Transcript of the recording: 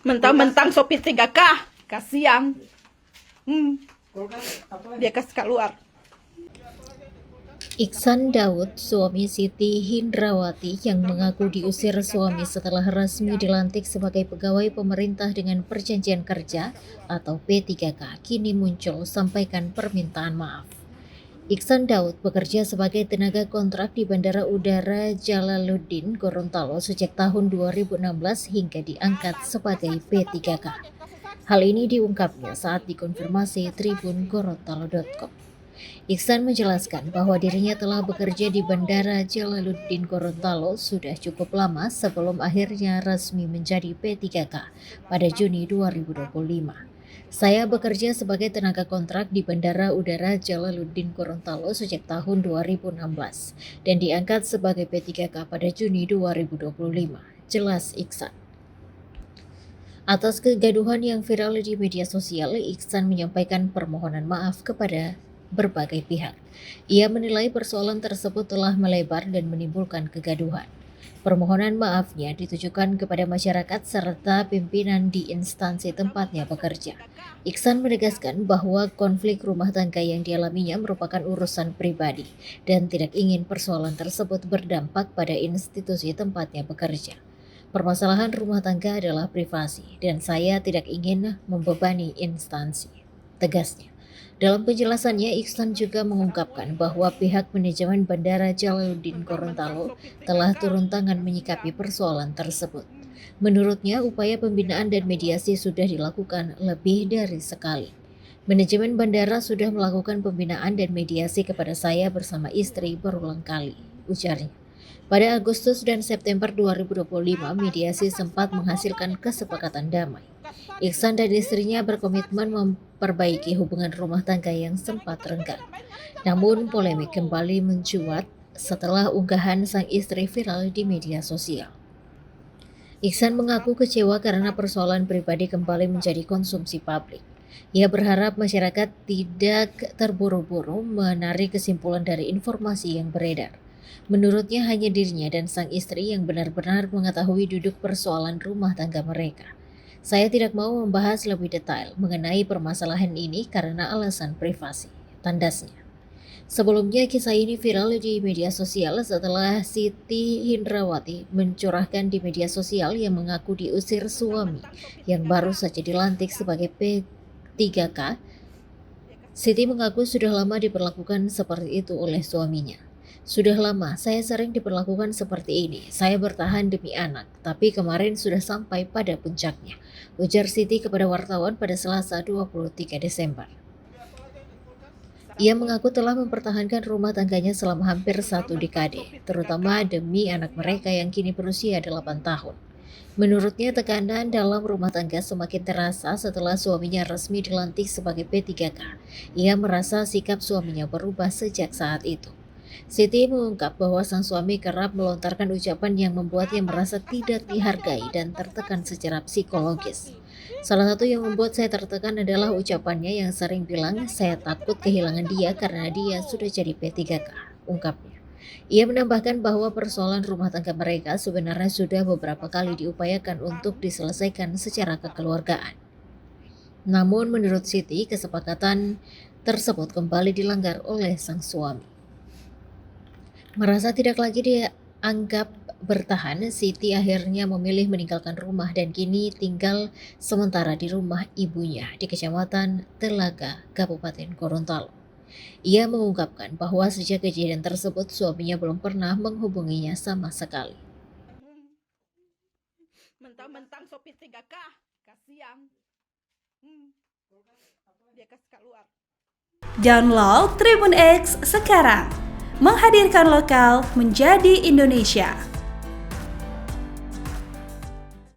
Mentang-mentang sopir 3K, kasihan. Dia kasih keluar. Iksan Daud, suami Siti Hindrawati yang mengaku diusir suami setelah resmi dilantik sebagai pegawai pemerintah dengan perjanjian kerja atau P3K, kini muncul sampaikan permintaan maaf. Iksan Daud bekerja sebagai tenaga kontrak di Bandara Udara Jalaluddin Gorontalo sejak tahun 2016 hingga diangkat sebagai P3K. Hal ini diungkapnya saat dikonfirmasi Tribun Gorontalo.com. Iksan menjelaskan bahwa dirinya telah bekerja di Bandara Jalaluddin Gorontalo sudah cukup lama sebelum akhirnya resmi menjadi P3K pada Juni 2025. Saya bekerja sebagai tenaga kontrak di Bandara Udara Jalaluddin Gorontalo sejak tahun 2016 dan diangkat sebagai P3K pada Juni 2025, jelas Iksan. Atas kegaduhan yang viral di media sosial, Iksan menyampaikan permohonan maaf kepada berbagai pihak. Ia menilai persoalan tersebut telah melebar dan menimbulkan kegaduhan. Permohonan maafnya ditujukan kepada masyarakat serta pimpinan di instansi tempatnya bekerja. Iksan menegaskan bahwa konflik rumah tangga yang dialaminya merupakan urusan pribadi dan tidak ingin persoalan tersebut berdampak pada institusi tempatnya bekerja. Permasalahan rumah tangga adalah privasi dan saya tidak ingin membebani instansi, tegasnya. Dalam penjelasannya, Iksan juga mengungkapkan bahwa pihak manajemen Bandara Jalaluddin Gorontalo telah turun tangan menyikapi persoalan tersebut. Menurutnya, upaya pembinaan dan mediasi sudah dilakukan lebih dari sekali. Manajemen bandara sudah melakukan pembinaan dan mediasi kepada saya bersama istri berulang kali, ujarnya. Pada Agustus dan September 2025, mediasi sempat menghasilkan kesepakatan damai. Iksan dan istrinya berkomitmen memperbaiki hubungan rumah tangga yang sempat renggang. Namun, polemik kembali mencuat setelah unggahan sang istri viral di media sosial. Iksan mengaku kecewa karena persoalan pribadi kembali menjadi konsumsi publik. Ia berharap masyarakat tidak terburu-buru menarik kesimpulan dari informasi yang beredar. Menurutnya hanya dirinya dan sang istri yang benar-benar mengetahui duduk persoalan rumah tangga mereka. Saya tidak mau membahas lebih detail mengenai permasalahan ini karena alasan privasi, tandasnya. Sebelumnya kisah ini viral di media sosial setelah Siti Hindrawati mencurahkan di media sosial yang mengaku diusir suami yang baru saja dilantik sebagai P3K. Siti mengaku sudah lama diperlakukan seperti itu oleh suaminya. Sudah lama saya sering diperlakukan seperti ini. Saya bertahan demi anak, tapi kemarin sudah sampai pada puncaknya, ujar Siti kepada wartawan pada Selasa 23 Desember. Ia mengaku telah mempertahankan rumah tangganya selama hampir 1 dekade, terutama demi anak mereka yang kini berusia 8 tahun. Menurutnya tekanan dalam rumah tangga semakin terasa setelah suaminya resmi dilantik sebagai P3K. Ia merasa sikap suaminya berubah sejak saat itu. Siti mengungkap bahwa sang suami kerap melontarkan ucapan yang membuatnya merasa tidak dihargai dan tertekan secara psikologis. Salah satu yang membuat saya tertekan adalah ucapannya yang sering bilang, saya takut kehilangan dia karena dia sudah jadi P3K, ungkapnya. Ia menambahkan bahwa persoalan rumah tangga mereka sebenarnya sudah beberapa kali diupayakan untuk diselesaikan secara kekeluargaan. Namun menurut Siti, kesepakatan tersebut kembali dilanggar oleh sang suami. Merasa tidak lagi dianggap bertahan, Siti akhirnya memilih meninggalkan rumah dan kini tinggal sementara di rumah ibunya di Kecamatan Telaga, Kabupaten Gorontalo. Ia mengungkapkan bahwa sejak kejadian tersebut suaminya belum pernah menghubunginya sama sekali. Mentang-mentang sopir 3K, kasihan. Dia kasih keluar. Download Tribun X sekarang, menghadirkan lokal menjadi Indonesia.